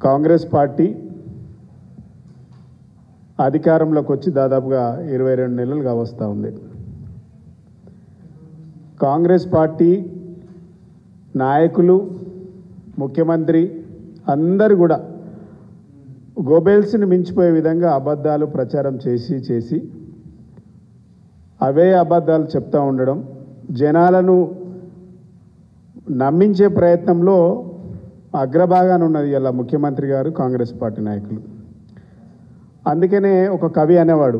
Congress party అధికారంలోకి వచ్చి దాదాపుగా 22 నెలలుగా వస్తూ ఉంది. కాంగ్రెస్ పార్టీ నాయకులు, ముఖ్యమంత్రి అందరూ కూడా గోబెల్స్ని మించిపోయే విధంగా అబద్ధాలు ప్రచారం చేసి అవే అబద్ధాలు చెప్తూ ఉండడం, జనాలను నమ్మించే ప్రయత్నంలో అగ్రభాగాన ఉన్నది ఇలా ముఖ్యమంత్రి గారు, కాంగ్రెస్ పార్టీ నాయకులు. అందుకనే ఒక కవి అనేవాడు,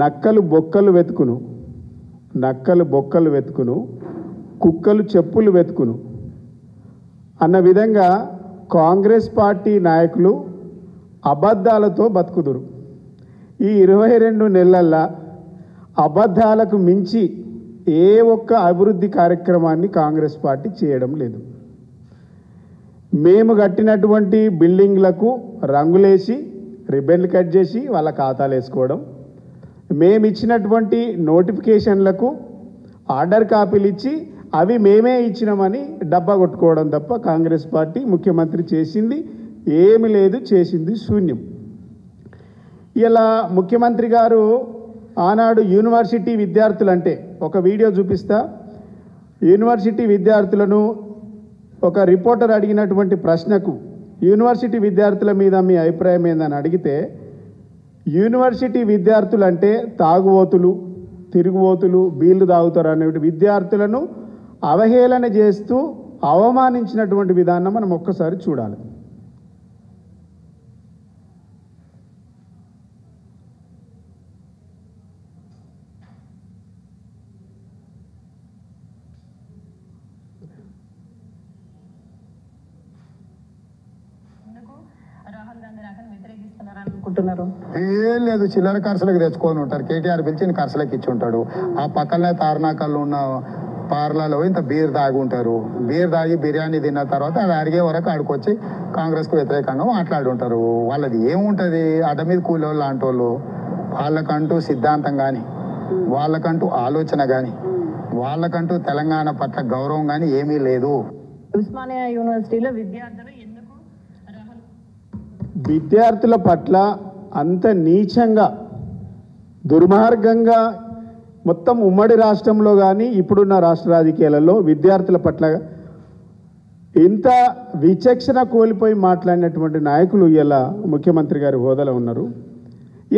నక్కలు బొక్కలు వెతుకును కుక్కలు చెప్పులు వెతుకును అన్న విధంగా కాంగ్రెస్ పార్టీ నాయకులు అబద్ధాలతో బతుకుదురు. ఈ 22 నెలల్లో అబద్ధాలకు మించి ఏ ఒక్క అభివృద్ధి కార్యక్రమాన్ని కాంగ్రెస్ పార్టీ చేయడం లేదు. మేము కట్టినటువంటి బిల్డింగ్లకు రంగులేసి రిబ్బన్లు కట్ చేసి వాళ్ళ ఖాతాలు వేసుకోవడం, మేము ఇచ్చినటువంటి నోటిఫికేషన్లకు ఆర్డర్ కాపీలు ఇచ్చి అవి మేమే ఇచ్చినామని డబ్బా కొట్టుకోవడం తప్ప కాంగ్రెస్ పార్టీ ముఖ్యమంత్రి చేసింది ఏమీ లేదు, చేసింది శూన్యం. ఇలా ముఖ్యమంత్రి గారు ఆనాడు యూనివర్సిటీ విద్యార్థులంటే ఒక వీడియో చూపిస్తా. యూనివర్సిటీ విద్యార్థులను ఒక రిపోర్టర్ అడిగినటువంటి ప్రశ్నకు యూనివర్సిటీ విద్యార్థుల మీద మీ అభిప్రాయం ఏందని అడిగితే, యూనివర్సిటీ విద్యార్థులు అంటే తాగుబోతులు, తిరుగుబోతులు, బీళ్లు తాగుతారు అనే విద్యార్థులను అవహేళన చేస్తూ అవమానించినటువంటి విధానం మనం ఒక్కసారి చూడాలి. ఏం లేదు, చిల్లర ఖర్చులకు తెచ్చుకొని ఉంటారు. కేటీఆర్ పిలిచి ఖర్చులకు ఇచ్చి ఉంటాడు. ఆ పక్కనే తార్నాకల్లో ఉన్న పార్లలో ఇంత బీర్ తాగి ఉంటారు. బీర్ తాగి బిర్యానీ తిన్న తర్వాత అది అరిగే వరకు ఆడుకొచ్చి కాంగ్రెస్కు వ్యతిరేకంగా మాట్లాడుంటారు. వాళ్ళది ఏముంటుంది, అడ్డ మీద కూలోళ్ళు లాంటి వాళ్ళు. వాళ్ళకంటూ సిద్ధాంతం కానీ, వాళ్ళకంటూ ఆలోచన కానీ, వాళ్ళకంటూ తెలంగాణ పట్ల గౌరవం కానీ ఏమీ లేదు. ఉస్మానియా యూనివర్సిటీలో విద్యార్థుల పట్ల అంత నీచంగా, దుర్మార్గంగా మొత్తం ఉమ్మడి రాష్ట్రంలో కానీ ఇప్పుడున్న రాష్ట్ర రాజకీయాలలో విద్యార్థుల పట్ల ఇంత విచక్షణ కోల్పోయి మాట్లాడినటువంటి నాయకులు ఇలా ముఖ్యమంత్రి గారి హోదాలో ఉన్నారు.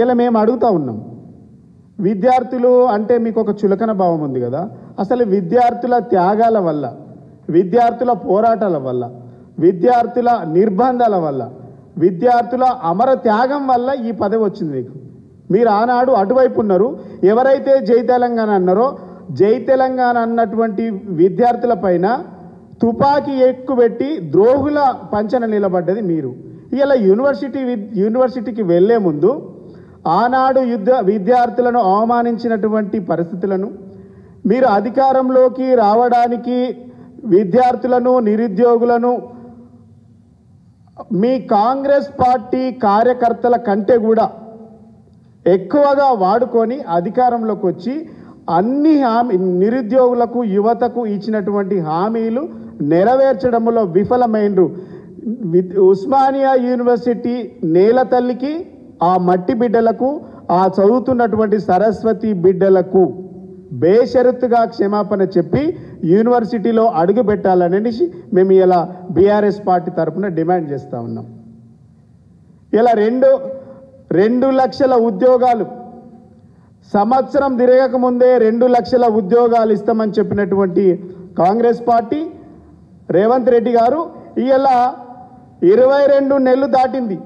ఇలా మేము అడుగుతూ ఉన్నాం, విద్యార్థులు అంటే మీకు ఒక చులకన భావం ఉంది కదా, అసలు విద్యార్థుల త్యాగాల వల్ల, విద్యార్థుల పోరాటాల వల్ల, విద్యార్థుల నిర్బంధాల వల్ల, విద్యార్థుల అమర త్యాగం వల్ల ఈ పదవి వచ్చింది మీకు. మీరు ఆనాడు అటువైపు ఉన్నారు. ఎవరైతే జై తెలంగాణ అన్నారో, జై తెలంగాణ అన్నటువంటి విద్యార్థుల పైన తుపాకీ ఎక్కుపెట్టి ద్రోహుల పంచన నిలబడ్డది మీరు. ఇలా యూనివర్సిటీకి వెళ్ళే ముందు ఆనాడు విద్యార్థులను అవమానించినటువంటి పరిస్థితులను, మీరు అధికారంలోకి రావడానికి విద్యార్థులను, నిరుద్యోగులను మీ కాంగ్రెస్ పార్టీ కార్యకర్తల కంటే కూడా ఎక్కువగా వాడుకొని అధికారంలోకి వచ్చి అన్ని నిరుద్యోగులకు, యువతకు ఇచ్చినటువంటి హామీలు నెరవేర్చడంలో విఫలమైనరు. ఉస్మానియా యూనివర్సిటీ నేల తల్లికి, ఆ మట్టి బిడ్డలకు, ఆ చదువుతున్నటువంటి సరస్వతి బిడ్డలకు బేషరతుగా క్షమాపణ చెప్పి యూనివర్సిటీలో అడుగు పెట్టాలనేసి మేము ఇలా బీఆర్ఎస్ పార్టీ తరఫున డిమాండ్ చేస్తూ ఉన్నాం. ఇలా 2 లక్షల ఉద్యోగాలు సంవత్సరం తిరగకముందే 2 లక్షల ఉద్యోగాలు ఇస్తామని చెప్పినటువంటి కాంగ్రెస్ పార్టీ రేవంత్ రెడ్డి గారు ఇలా 22 నెలలు దాటింది.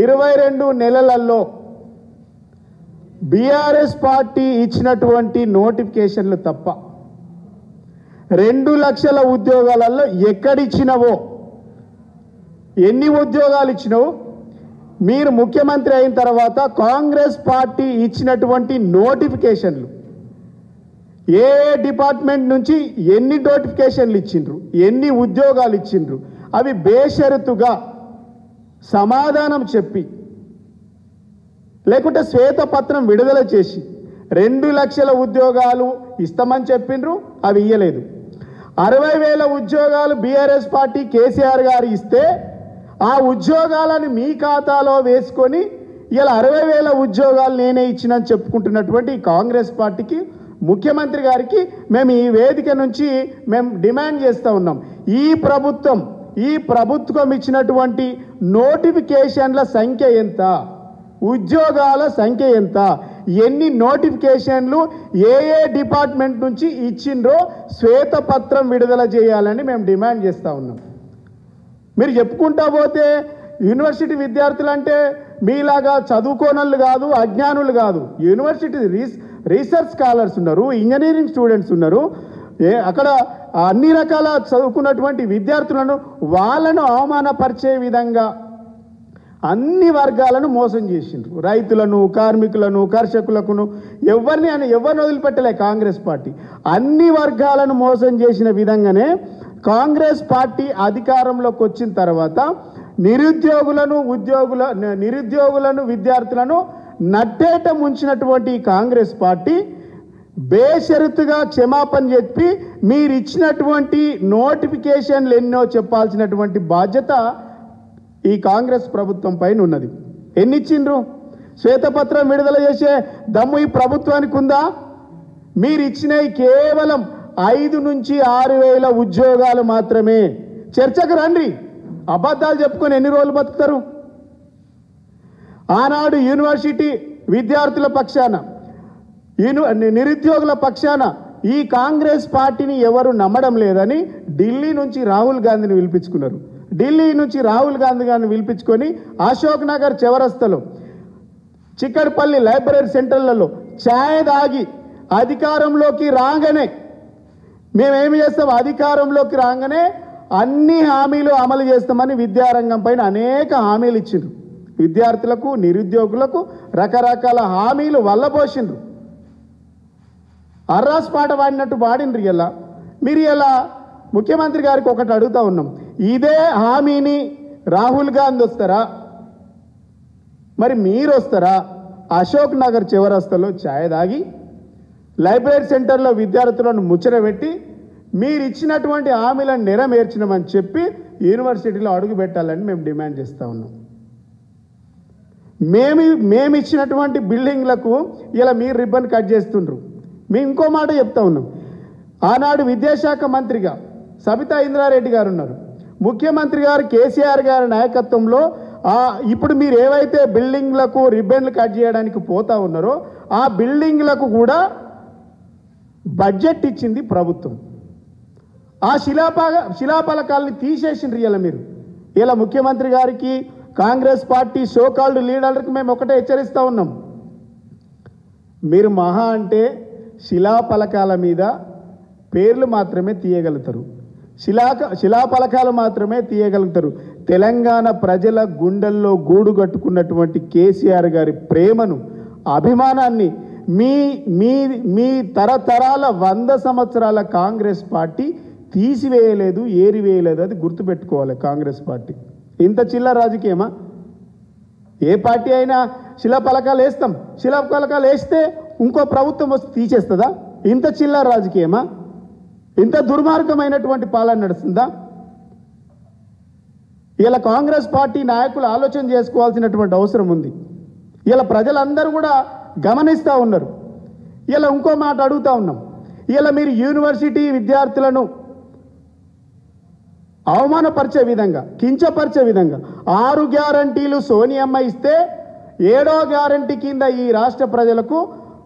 22 నెలలలో బీఆర్ఎస్ పార్టీ ఇచ్చినటువంటి నోటిఫికేషన్లు తప్ప 2 లక్షల ఉద్యోగాలలో ఎక్కడిచ్చినవో, ఎన్ని ఉద్యోగాలు ఇచ్చినవో, మీరు ముఖ్యమంత్రి అయిన తర్వాత కాంగ్రెస్ పార్టీ ఇచ్చినటువంటి నోటిఫికేషన్లు ఏ డిపార్ట్మెంట్ నుంచి ఎన్ని నోటిఫికేషన్లు ఇచ్చిండ్రు, ఎన్ని ఉద్యోగాలు ఇచ్చిండ్రు, అవి బేషరతుగా సమాధానం చెప్పి లేకుంటే శ్వేతపత్రం విడుదల చేసి 2 లక్షల ఉద్యోగాలు ఇస్తామని చెప్పిండ్రు, అవి ఇయ్యలేదు. 60,000 ఉద్యోగాలు బీఆర్ఎస్ పార్టీ కేసీఆర్ గారు ఇస్తే ఆ ఉద్యోగాలను మీ ఖాతాలో వేసుకొని ఇలా 60,000 ఉద్యోగాలు నేనే ఇచ్చినని చెప్పుకుంటున్నటువంటి ఈ కాంగ్రెస్ పార్టీకి, ముఖ్యమంత్రి గారికి మేము ఈ వేదిక నుంచి మేము డిమాండ్ చేస్తూ ఉన్నాం. ఈ ప్రభుత్వం ఇచ్చినటువంటి నోటిఫికేషన్ల సంఖ్య ఎంత, ఉద్యోగాల సంఖ్య ఎంత, ఎన్ని నోటిఫికేషన్లు ఏ డిపార్ట్మెంట్ నుంచి ఇచ్చిండ్రో శ్వేతపత్రం విడుదల చేయాలని మేము డిమాండ్ చేస్తూ ఉన్నాం. మీరు చెప్పుకుంటా పోతే యూనివర్సిటీ విద్యార్థులు అంటే మీలాగా చదువుకోనళ్ళు కాదు, అజ్ఞానులు కాదు. యూనివర్సిటీ రీసెర్చ్ స్కాలర్స్ ఉన్నారు, ఇంజనీరింగ్ స్టూడెంట్స్ ఉన్నారు. అక్కడ అన్ని రకాల చదువుకున్నటువంటి విద్యార్థులను వాళ్ళను అవమానపరిచే విధంగా అన్ని వర్గాలను మోసం చేసిండ్రు. రైతులను, కార్మికులను, కర్షకులకును ఎవరిని వదిలిపెట్టలే కాంగ్రెస్ పార్టీ. అన్ని వర్గాలను మోసం చేసిన విధంగానే కాంగ్రెస్ పార్టీ అధికారంలోకి వచ్చిన తర్వాత నిరుద్యోగులను విద్యార్థులను నట్టేట ముంచినటువంటి కాంగ్రెస్ పార్టీ బేషరతుగా క్షమాపణ చెప్పి మీరు ఇచ్చినటువంటి నోటిఫికేషన్లు ఎన్నో చెప్పాల్సినటువంటి బాధ్యత ఈ కాంగ్రెస్ ప్రభుత్వం పైన ఉన్నది. ఎన్ని ఇచ్చిండ్రు? శ్వేతపత్రం విడుదల చేసే దమ్ము ఈ ప్రభుత్వానికి ఉందా? మీరు ఇచ్చినవి కేవలం 5 నుంచి 6,000 ఉద్యోగాలు మాత్రమే. చర్చకు రండి. అబద్ధాలు చెప్పుకొని ఎన్ని రోజులు బతుకుతారు? ఆనాడు యూనివర్సిటీ విద్యార్థుల పక్షాన, నిరుద్యోగుల పక్షాన ఈ కాంగ్రెస్ పార్టీని ఎవరు నమ్మడం లేదని ఢిల్లీ నుంచి రాహుల్ గాంధీని పిలిపించుకున్నారు. ఢిల్లీ నుంచి రాహుల్ గాంధీ గారిని పిలిపించుకొని అశోక్ నగర్ చౌరస్తాలో, చిక్కడపల్లి లైబ్రరీ సెంటర్లలో ఛాయ్ దాగి అధికారంలోకి రాగానే మేమేమి చేస్తాం, అధికారంలోకి రాగానే అన్ని హామీలు అమలు చేస్తామని విద్యారంగం పైన అనేక హామీలు ఇచ్చిండ్రు. విద్యార్థులకు, నిరుద్యోగులకు రకరకాల హామీలు వల్లబోసిండ్రు. అర్రాస్ పాట పాడినట్టు పాడిండ్రు. ఇలా మీరు ఇలా ముఖ్యమంత్రి గారికి ఒకటి అడుగుతా ఉన్నాం, ఇదే హామీని రాహుల్ గాంధీ వస్తారా, మరి మీరు వస్తారా? అశోక్ నగర్ చివరస్తలో ఛాయ్ దాగి లైబ్రరీ సెంటర్లో విద్యార్థులను ముచ్చటబెట్టి మీరు ఇచ్చినటువంటి హామీలను నెరవేర్చినామని చెప్పి యూనివర్సిటీలో అడుగు పెట్టాలని మేము డిమాండ్ చేస్తూ ఉన్నాం. మేము ఇచ్చినటువంటి బిల్డింగ్లకు ఇలా మీరు రిబ్బన్ కట్ చేస్తుండ్రు. మేము ఇంకో మాట చెప్తా ఉన్నాం. ఆనాడు విద్యాశాఖ మంత్రిగా సబితా ఇంద్రారెడ్డి గారు ఉన్నారు. ముఖ్యమంత్రి గారు కేసీఆర్ గారి నాయకత్వంలో ఇప్పుడు మీరు ఏవైతే బిల్డింగ్లకు రిబ్బన్లు కట్ చేయడానికి పోతా ఉన్నారో ఆ బిల్డింగ్లకు కూడా బడ్జెట్ ఇచ్చింది ప్రభుత్వం. ఆ శిలాఫలకాలని తీసేసిండ్రు. ఇలా మీరు ఇలా ముఖ్యమంత్రి గారికి, కాంగ్రెస్ పార్టీ సోకాల్డ్ లీడర్లకు మేము ఒకటే హెచ్చరిస్తూ ఉన్నాం, మీరు మహా అంటే శిలాఫలకాల మీద పేర్లు మాత్రమే తీయగలుగుతారు, శిలాఫలకాలు మాత్రమే తీయగలుగుతారు. తెలంగాణ ప్రజల గుండెల్లో గూడు కట్టుకున్నటువంటి కేసీఆర్ గారి ప్రేమను, అభిమానాన్ని మీ తరతరాల 100 సంవత్సరాల కాంగ్రెస్ పార్టీ తీసివేయలేదు, ఏరివేయలేదు. అది గుర్తుపెట్టుకోవాలి. కాంగ్రెస్ పార్టీ ఇంత చిల్లర రాజకీయమా? ఏ పార్టీ అయినా శిలాఫలకాలు వేస్తాం, శిలాఫలకాలు వేస్తే ఇంకో ప్రభుత్వం వస్తే తీసేస్తుందా? ఇంత చిల్లర రాజకీయమా? ఇంత దుర్మార్గమైనటువంటి పాలన నడుస్తుందా? ఇలా కాంగ్రెస్ పార్టీ నాయకులు ఆలోచన చేసుకోవాల్సినటువంటి అవసరం ఉంది. ఇలా ప్రజలందరూ కూడా గమనిస్తూ ఉన్నారు. ఇలా ఇంకో మాట అడుగుతూ ఉన్నాం, ఇలా మీరు యూనివర్సిటీ విద్యార్థులను అవమానపరిచే విధంగా, కించపరిచే విధంగా 6 గ్యారంటీలు సోనియమ్మ ఇస్తే 7వ గ్యారంటీ కింద ఈ రాష్ట్ర ప్రజలకు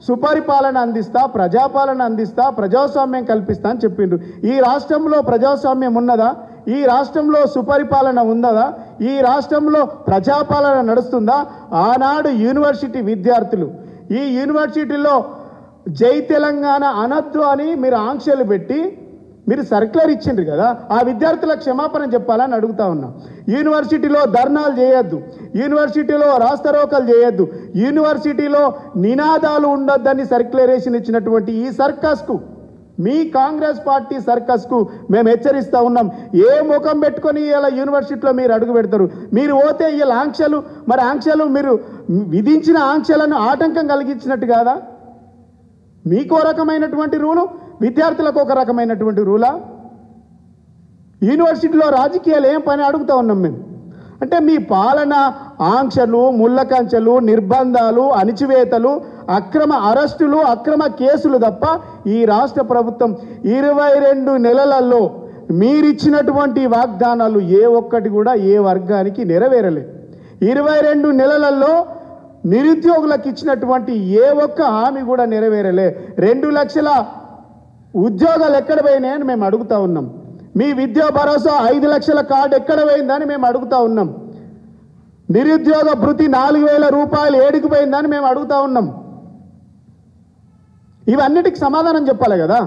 సుపరిపాలన అందిస్తా, ప్రజాపాలన అందిస్తా, ప్రజాస్వామ్యం కల్పిస్తా అని చెప్పిండ్రు. ఈ రాష్ట్రంలో ప్రజాస్వామ్యం ఉన్నదా? ఈ రాష్ట్రంలో సుపరిపాలన ఉన్నదా? ఈ రాష్ట్రంలో ప్రజాపాలన నడుస్తుందా? ఆనాడు యూనివర్సిటీ విద్యార్థులు ఈ యూనివర్సిటీలో జై తెలంగాణ అనొద్దు అని మీరు ఆంక్షలు పెట్టి మీరు సర్క్యులర్ ఇచ్చిండ్రు కదా, ఆ విద్యార్థులకు క్షమాపణ చెప్పాలని అడుగుతా ఉన్నా. యూనివర్సిటీలో ధర్నాలు చేయొద్దు, యూనివర్సిటీలో రాస్తారోకలు చేయొద్దు, యూనివర్సిటీలో నినాదాలు ఉండొద్దని సర్క్యులరేషన్ ఇచ్చినటువంటి ఈ సర్కస్కు, మీ కాంగ్రెస్ పార్టీ సర్కస్కు మేము హెచ్చరిస్తూ ఉన్నాం. ఏ ముఖం పెట్టుకొని ఇలా యూనివర్సిటీలో మీరు అడుగు పెడతారు? మీరు పోతే ఇలా ఆంక్షలు, మరి ఆంక్షలు మీరు విధించిన ఆంక్షలను ఆటంకం కలిగించినట్టు కాదా? మీకో రకమైనటువంటి రూలు, విద్యార్థులకు ఒక రకమైనటువంటి రూలా? యూనివర్సిటీలో రాజకీయాలు ఏం పని అడుగుతూ ఉన్నాం మేము. అంటే మీ పాలన ఆంక్షలు, ముళ్ళకంచెలు, నిర్బంధాలు, అణిచివేతలు, అక్రమ అరెస్టులు, అక్రమ కేసులు తప్ప ఈ రాష్ట్ర ప్రభుత్వం 22 నెలలలో మీరిచ్చినటువంటి వాగ్దానాలు ఏ ఒక్కటి కూడా ఏ వర్గానికి నెరవేరలే. 22 నెలలలో నిరుద్యోగులకు ఇచ్చినటువంటి ఏ ఒక్క హామీ కూడా నెరవేరలే. 2 లక్షల ఉద్యోగాలు ఎక్కడ పోయినాయని మేము అడుగుతా ఉన్నాం. మీ విద్యా భరోసా 5 లక్షల కార్డు ఎక్కడ పోయిందని మేము అడుగుతా ఉన్నాం. నిరుద్యోగ భృతి 4,000 రూపాయలు ఏడికి పోయిందని మేము అడుగుతా ఉన్నాం. ఇవన్నిటికి సమాధానం చెప్పాలి కదా.